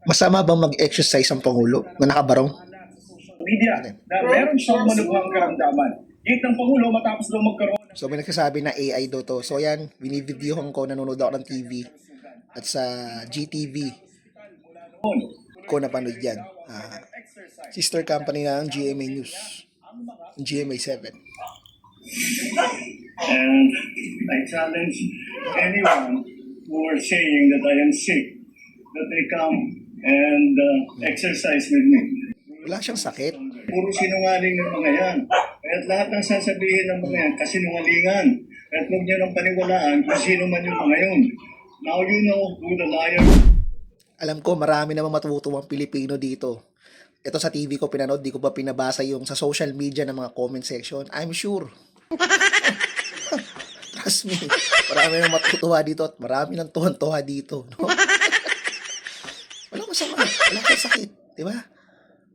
Masama bang mag-exercise ang Pangulo na nakabarong? Media Ano yun? na meron siyang malubhang karamdaman. Gate ng Pangulo matapos daw magkaroon ng So may nagsasabi na AI daw to. So yan, binivideohan ko, nanonood ako ng TV. At sa GTV noon. ko napanood yan. Sister company ng GMA News. GMA 7. And I challenge anyone who are saying that I am sick that they come and exercise with me. Wala siyang sakit. Puro sinungaling ng mga yan. At lahat ng sasabihin ng mga yan, kasinungalingan. At huwag niyo nang paniwalaan kung sino man yung mga yun. Now you know who the liar. Alam ko marami namang matutuwang Pilipino dito. Ito sa TV ko pinanood, di ko ba pinabasa yung sa social media ng mga comment section. I'm sure. Trust me. Marami nang matutuwa dito at marami nang tuwan-tuwa dito. No? Wala masama. Wala siyang sakit. Di ba?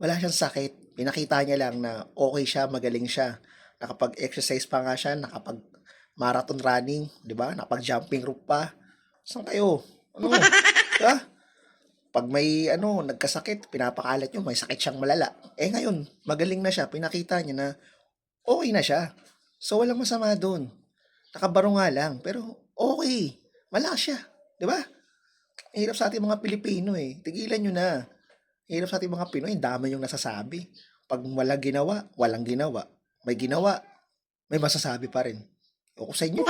Wala siyang sakit. Pinakita niya lang na okay siya, magaling siya. Nakapag-exercise pa nga siya, nakapag-marathon running, di ba? Nakapag-jumping rope pa. Saan kayo? Ano? Diba? Pag may nagkasakit, pinapakalat nyo, may sakit siyang malala. Eh ngayon, magaling na siya, pinakita niya na okay na siya. So walang masama doon. Nakabaro nga lang, pero okay. Malakas siya. Di ba? Hirap sa ating mga Pilipino eh. Tigilan nyo na. Hirap sa ating mga Pinoy, ang dami yung nasasabi. Pag walang ginawa, walang ginawa. May ginawa, may masasabi pa rin. O sa inyo.